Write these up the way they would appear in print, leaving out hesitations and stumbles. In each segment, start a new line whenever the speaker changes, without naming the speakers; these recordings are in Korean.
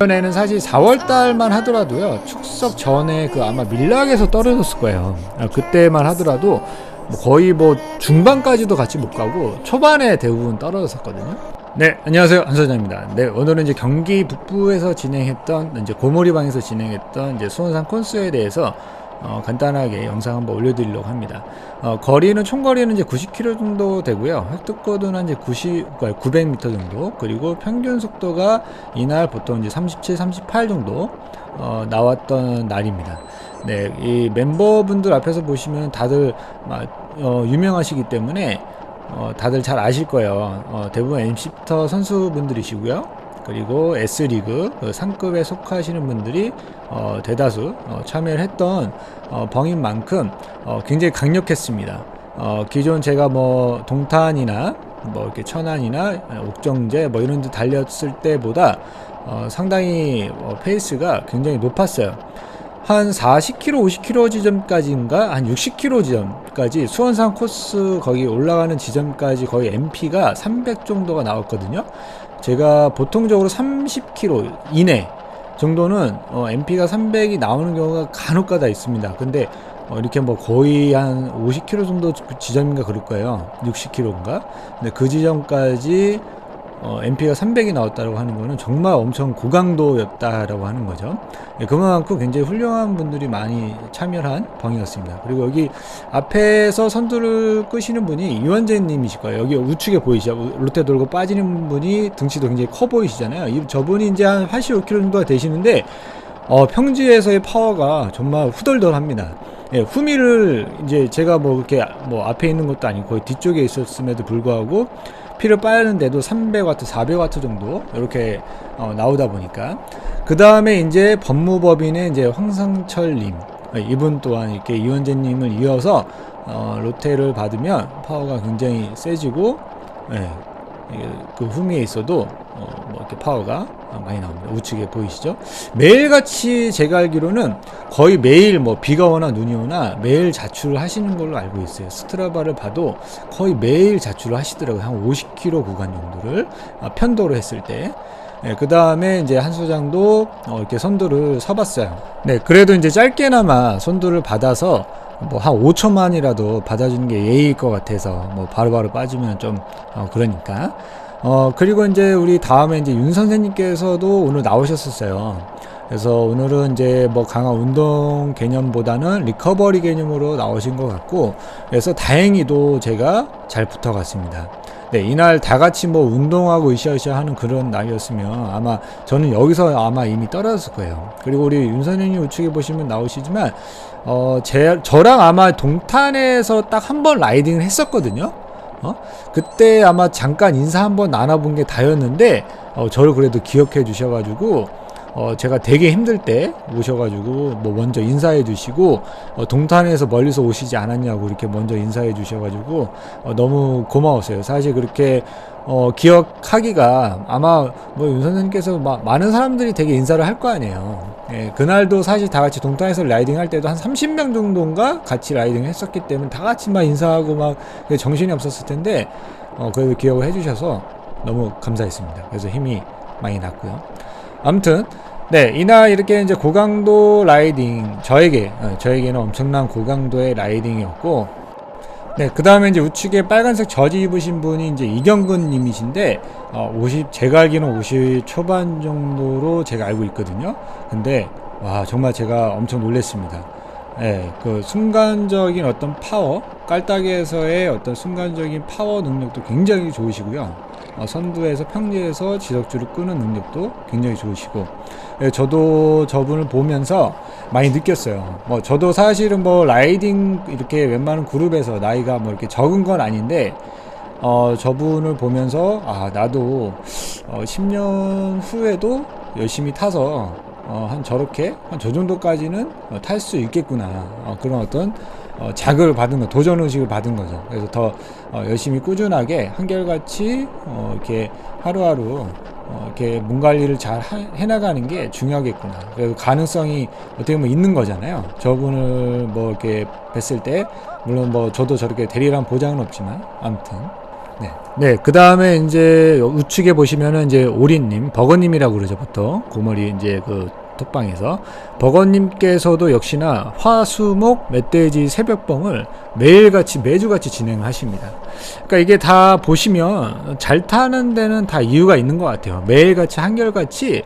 이번에는 사실 4월달만 하더라도요, 축석 전에 그 아마 밀락에서 떨어졌을 거예요. 그때만 하더라도 거의 뭐 중반까지도 같이 못 가고 초반에 대부분 떨어졌었거든요. 네, 안녕하세요, 한소장입니다. 네, 오늘은 이제 경기 북부에서 진행했던, 이제 고모리방에서 진행했던 이제 수원산 콘스에 대해서 간단하게 영상 한번 올려드리려고 합니다. 거리는 총거리는 이제 90km 정도 되고요. 획득거리는 이제 900m 정도, 그리고 평균 속도가 이날 보통 이제 37, 38 정도 나왔던 날입니다. 네, 이 멤버분들 앞에서 보시면 다들 유명하시기 때문에 다들 잘 아실 거예요. 대부분 MC터 선수분들이시고요. 그리고 S리그 상급에 속하시는 분들이 대다수 참여를 했던 벙인 만큼 굉장히 강력했습니다. 기존 제가 뭐 동탄이나 뭐 이렇게 천안이나 옥정제 뭐 이런 데 달렸을 때보다 상당히 페이스가 굉장히 높았어요. 한 40km, 50km 지점까지인가 한 60km 지점까지 수원산 코스 거기 올라가는 지점까지 거의 MP가 300 정도가 나왔거든요. 제가 보통적으로 30km 이내 정도는 MP가 300이 나오는 경우가 간혹가다 있습니다. 근데 이렇게 뭐 거의 한 50km 정도 지점인가 그럴 거예요. 60km인가. 근데 그 지점까지 MP가 300이 나왔다고 하는 거는 정말 엄청 고강도였다라고 하는 거죠. 예, 그만큼 굉장히 훌륭한 분들이 많이 참여한 벙이었습니다. 그리고 여기 앞에서 선두를 끄시는 분이 이원재 님이실 거예요. 여기 우측에 보이시죠? 롯데 돌고 빠지는 분이 등치도 굉장히 커 보이시잖아요. 저분이 이제 한 85kg 정도가 되시는데 평지에서의 파워가 정말 후덜덜합니다. 예, 후미를 이제 제가 뭐 이렇게 뭐 앞에 있는 것도 아니고 거의 뒤쪽에 있었음에도 불구하고 피를 빠는데도 300W, 400W 정도 이렇게 나오다 보니까 그 다음에 이제 법무법인의 이제 황상철님, 이분 또한 이렇게 이원재님을 이어서 로테를 받으면 파워가 굉장히 세지고, 예, 그 후미에 있어도 뭐 이렇게 파워가 많이 나옵니다. 우측에 보이시죠? 매일같이 제가 알기로는 거의 매일 뭐 비가 오나 눈이 오나 매일 자출을 하시는 걸로 알고 있어요. 스트라바를 봐도 거의 매일 자출을 하시더라고요. 한 50km 구간 정도를 편도로 했을 때. 네, 그 다음에 이제 한 소장도 이렇게 선두를 서봤어요. 네, 그래도 이제 짧게나마 선두를 받아서 뭐 한 5초만이라도 받아주는 게 예의일 것 같아서 뭐 바로바로 빠지면 좀 그러니까. 그리고 이제 우리 다음에 이제 윤 선생님께서도 오늘 나오셨었어요. 그래서 오늘은 이제 뭐 강화 운동 개념보다는 리커버리 개념으로 나오신 것 같고, 그래서 다행히도 제가 잘 붙어갔습니다. 네, 이날 다 같이 뭐 운동하고 으쌰으쌰 하는 그런 날이었으면 아마 저는 여기서 아마 이미 떨어졌을 거예요. 그리고 우리 윤 선생님 우측에 보시면 나오시지만, 저랑 아마 동탄에서 딱 한 번 라이딩을 했었거든요. 그때 아마 잠깐 인사 한번 나눠본 게 다였는데, 저를 그래도 기억해 주셔가지고, 제가 되게 힘들 때 오셔가지고, 뭐 먼저 인사해 주시고, 동탄에서 멀리서 오시지 않았냐고 이렇게 먼저 인사해 주셔가지고, 너무 고마웠어요. 사실 그렇게, 기억하기가 아마 뭐 윤 선생님께서 많은 사람들이 되게 인사를 할 거 아니에요. 예, 그날도 사실 다 같이 동탄에서 라이딩 할 때도 한 30명 정도인가 같이 라이딩 했었기 때문에 다 같이 막 인사하고 막 정신이 없었을 텐데, 그래도 기억을 해주셔서 너무 감사했습니다. 그래서 힘이 많이 났고요. 아무튼, 네, 이날 이렇게 이제 고강도 라이딩, 저에게는 엄청난 고강도의 라이딩이었고, 네, 그 다음에 이제 우측에 빨간색 저지 입으신 분이 이제 이경근 님이신데, 제가 알기로는 50 초반 정도로 제가 알고 있거든요. 근데, 와, 정말 제가 엄청 놀랬습니다. 예, 그 순간적인 어떤 파워, 깔따기에서의 어떤 순간적인 파워 능력도 굉장히 좋으시고요. 선두에서 평지에서 지석줄을 끄는 능력도 굉장히 좋으시고, 예, 저도 저분을 보면서 많이 느꼈어요. 뭐 저도 사실은 뭐 라이딩 이렇게 웬만한 그룹에서 나이가 뭐 이렇게 적은 건 아닌데, 저분을 보면서 나도 10년 후에도 열심히 타서 한 저렇게 한 저 정도까지는 탈 수 있겠구나, 그런 어떤 자극을 받은 거, 도전 의식을 받은 거죠. 그래서 더 열심히 꾸준하게 한결같이 이렇게 하루하루 이렇게 몸 관리를 잘 해나가는 게 중요하겠구나. 그래서 가능성이 어떻게 보면 있는 거잖아요. 저분을 뭐 이렇게 뵀을 때, 물론 뭐 저도 저렇게 되리란 보장은 없지만, 아무튼 네, 그 다음에 이제 우측에 보시면은 이제 오리님, 버거님이라고 그러죠, 보통. 고머리 이제 그 톡방에서. 버거님께서도 역시나 화수목 멧돼지 새벽봉을 매일같이, 매주같이 진행하십니다. 그러니까 이게 다 보시면 잘 타는 데는 다 이유가 있는 것 같아요. 매일같이, 한결같이,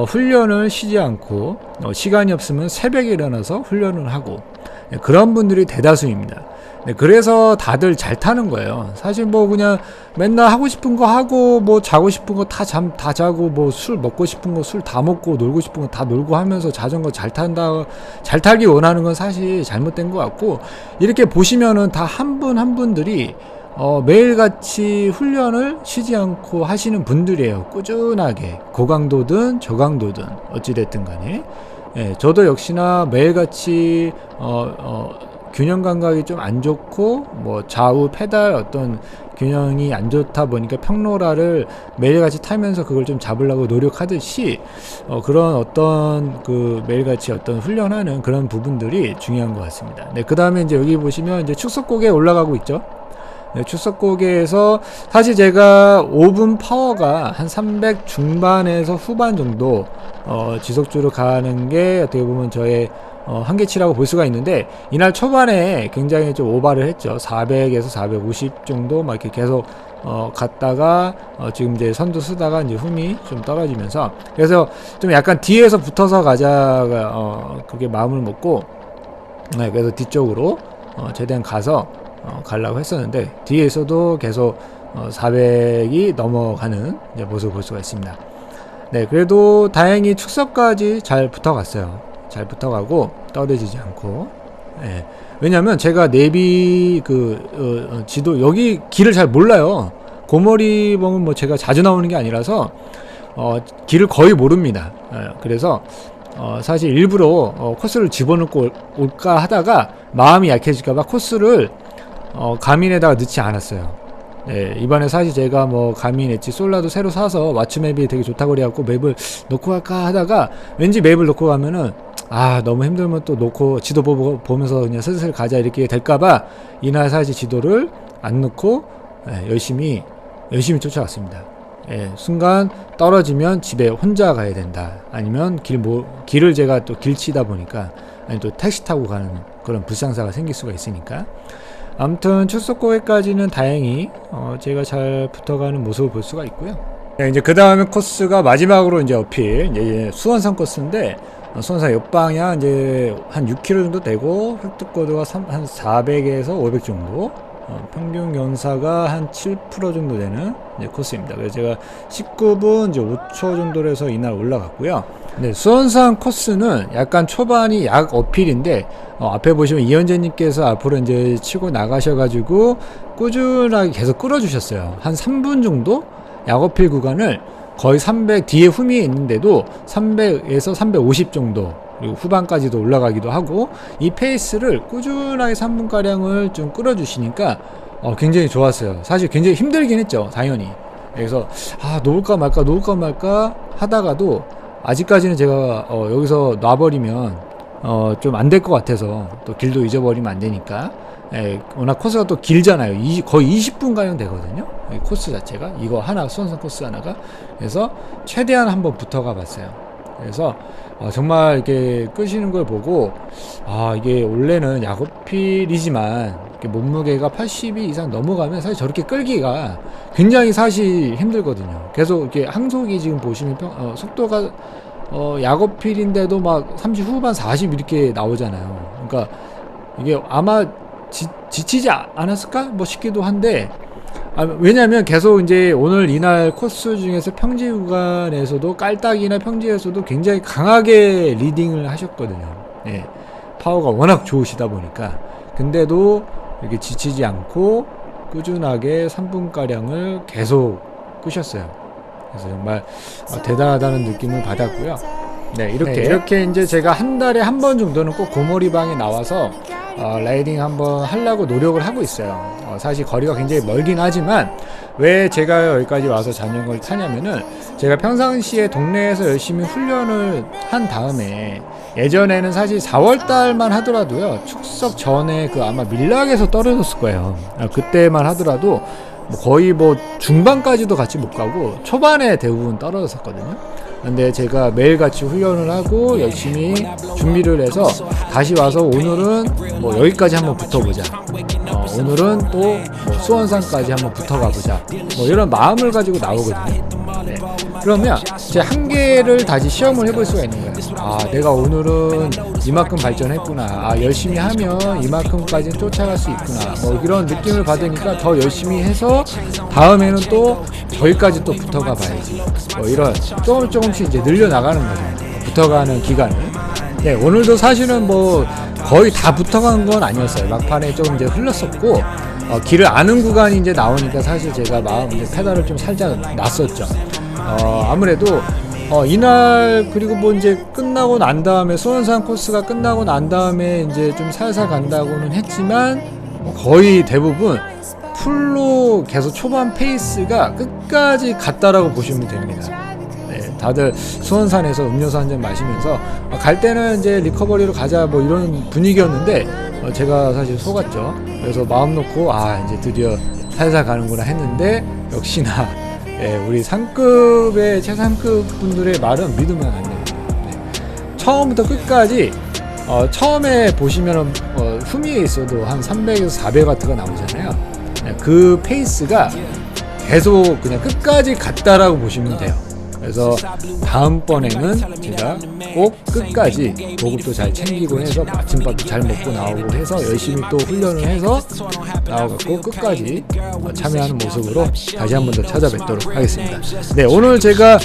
훈련을 쉬지 않고, 시간이 없으면 새벽에 일어나서 훈련을 하고, 네, 그런 분들이 대다수입니다. 네, 그래서 다들 잘 타는 거예요. 사실 뭐 그냥 맨날 하고 싶은 거 하고 뭐 자고 싶은 거 다 자고 뭐 술 먹고 싶은 거 술 다 먹고 놀고 싶은 거 다 놀고 하면서 자전거 잘 타기 원하는 건 사실 잘못된 것 같고, 이렇게 보시면은 다 한 분 한 분들이 매일같이 훈련을 쉬지 않고 하시는 분들이에요. 꾸준하게 고강도든 저강도든 어찌됐든 간에. 예, 저도 역시나 매일같이 균형 감각이 좀 안 좋고 뭐 좌우 페달 어떤 균형이 안 좋다 보니까 평로라를 매일같이 타면서 그걸 좀 잡으려고 노력하듯이 그런 어떤 그 매일같이 어떤 훈련하는 그런 부분들이 중요한 것 같습니다. 네, 그 다음에 이제 여기 보시면 이제 축소고개 올라가고 있죠. 네, 축소고개에서 사실 제가 5분 파워가 한 300 중반에서 후반 정도 지속적으로 가는 게 어떻게 보면 저의 한계치라고 볼 수가 있는데, 이날 초반에 굉장히 좀 오버를 했죠. 400에서 450 정도 막 이렇게 계속 갔다가 지금 이제 선두 쓰다가 이제 흠이 좀 떨어지면서, 그래서 좀 약간 뒤에서 붙어서 가자가 그렇게 마음을 먹고, 네, 그래서 뒤쪽으로 최대한 가서 가려고 했었는데, 뒤에서도 계속 400이 넘어가는 이제 모습을 볼 수가 있습니다. 네, 그래도 다행히 축서까지 잘 붙어갔어요. 잘 붙어가고 떨어지지 않고. 예. 왜냐면 제가 내비 지도 여기 길을 잘 몰라요. 고머리봉은 뭐 제가 자주 나오는 게 아니라서 길을 거의 모릅니다. 예. 그래서 사실 일부러 코스를 집어넣고 올까 하다가 마음이 약해질까봐 코스를 가민에다가 넣지 않았어요. 네, 이번에 사실 제가 뭐 가민 엣지 솔라도 새로 사서 맞춤 맵이 되게 좋다고 그래갖고 맵을 놓고 갈까 하다가, 왠지 맵을 놓고 가면은 너무 힘들면 또 놓고 지도 보면서 그냥 슬슬 가자 이렇게 될까봐 이날 사실 지도를 안 놓고 열심히 쫓아갔습니다. 순간 떨어지면 집에 혼자 가야 된다, 아니면 길을 제가 또 길치다 보니까, 아니 또 택시 타고 가는 그런 불상사가 생길 수가 있으니까. 아무튼 출석고에까지는 다행히 제가 잘 붙어가는 모습을 볼 수가 있고요. 네, 이제 그 다음에 코스가 마지막으로 이제 어필, 이제 수원산 코스인데, 수원산 옆방향 이제 한 6km 정도 되고, 획득고도가 한 400에서 500 정도, 평균 연사가 한 7% 정도 되는 이제 코스입니다. 그래서 제가 19분 이제 5초 정도로 해서 이날 올라갔고요. 네, 수원산 코스는 약간 초반이 약 어필인데, 앞에 보시면 이현재님께서 앞으로 이제 치고 나가셔가지고 꾸준하게 계속 끌어주셨어요. 한 3분 정도 약 어필 구간을 거의 300 뒤에 흠이 있는데도 300에서 350 정도, 그리고 후반까지도 올라가기도 하고, 이 페이스를 꾸준하게 3분가량을 좀 끌어주시니까 굉장히 좋았어요. 사실 굉장히 힘들긴 했죠, 당연히. 그래서 놓을까 말까 하다가도, 아직까지는 제가 여기서 놔버리면 좀 안 될 것 같아서, 또 길도 잊어버리면 안 되니까. 워낙 코스가 또 길잖아요. 거의 20분 가량 되거든요, 코스 자체가. 이거 하나, 수원산 코스 하나가. 그래서 최대한 한번 붙어가 봤어요. 그래서 정말 이렇게 끄시는 걸 보고, 이게 원래는 야구필이지만 몸무게가 80이 이상 넘어가면 사실 저렇게 끌기가 굉장히 사실 힘들거든요. 계속 이렇게 항속이 지금 보시면 속도가 야구필인데도 막 30 후반 40 이렇게 나오잖아요. 그러니까 이게 아마 지치지 않았을까 뭐 싶기도 한데, 왜냐면 계속 이제 오늘 이날 코스 중에서 평지 구간에서도, 깔딱이나 평지에서도 굉장히 강하게 리딩을 하셨거든요. 예, 파워가 워낙 좋으시다 보니까. 근데도 이렇게 지치지 않고 꾸준하게 3분가량을 계속 끄셨어요. 그래서 정말 대단하다는 느낌을 받았고요. 네, 이렇게 이제 제가 한 달에 한 번 정도는 꼭 고머리방에 나와서 라이딩 한번 하려고 노력을 하고 있어요. 사실 거리가 굉장히 멀긴 하지만, 왜 제가 여기까지 와서 자전거를 타냐면은, 제가 평상시에 동네에서 열심히 훈련을 한 다음에, 예전에는 사실 4월달만 하더라도요, 축석 전에 아마 밀락에서 떨어졌을 거예요. 그때만 하더라도 거의 뭐 중반까지도 같이 못 가고 초반에 대부분 떨어졌었거든요. 근데 제가 매일같이 훈련을 하고 열심히 준비를 해서 다시 와서 오늘은 뭐 여기까지 한번 붙어보자. 오늘은 또 뭐 수원산까지 한번 붙어가보자. 뭐 이런 마음을 가지고 나오거든요. 네. 그러면 제 한계를 다시 시험을 해볼 수가 있는 거예요. 아, 내가 오늘은 이만큼 발전했구나. 아, 열심히 하면 이만큼까지는 쫓아갈 수 있구나. 뭐 이런 느낌을 받으니까 더 열심히 해서 다음에는 또 저기까지 또 붙어가 봐야지. 뭐 이런 조금씩 이제 늘려나가는 거죠. 붙어가는 기간을. 네, 오늘도 사실은 뭐 거의 다 붙어간 건 아니었어요. 막판에 조금 이제 흘렀었고, 길을 아는 구간이 이제 나오니까 사실 제가 마음 이제 페달을 좀 살짝 놨었죠. 아무래도 이날 그리고 뭐 이제 끝나고 난 다음에 수원산 코스가 끝나고 난 다음에 이제 좀 살살 간다고는 했지만 거의 대부분 풀로 계속 초반 페이스가 끝까지 갔다라고 보시면 됩니다. 네, 다들 수원산에서 음료수 한 잔 마시면서 갈 때는 이제 리커버리로 가자 뭐 이런 분위기였는데 제가 사실 속았죠. 그래서 마음 놓고 이제 드디어 살살 가는구나 했는데 역시나 우리 상급의 최상급 분들의 말은 믿으면 안 됩니다. 네. 처음부터 끝까지 처음에 보시면 후미에 있어도 한 300에서 400W가 나오잖아요. 네, 그 페이스가 계속 그냥 끝까지 갔다라고 보시면 돼요. 그래서 다음번에는 제가 꼭 끝까지 보급도 잘 챙기고 해서 아침밥도 잘 먹고 나오고 해서 열심히 또 훈련을 해서 나와갖고 끝까지 참여하는 모습으로 다시 한 번 더 찾아뵙도록 하겠습니다. 네, 오늘 제가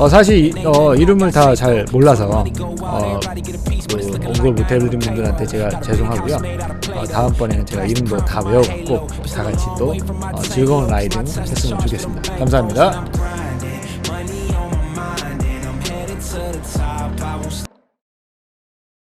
사실 이름을 다 잘 몰라서 언급을 못해드린 분들한테 제가 죄송하고요. 다음번에는 제가 이름도 다 외워갖고 다 같이 또 즐거운 라이딩 했으면 좋겠습니다. 감사합니다.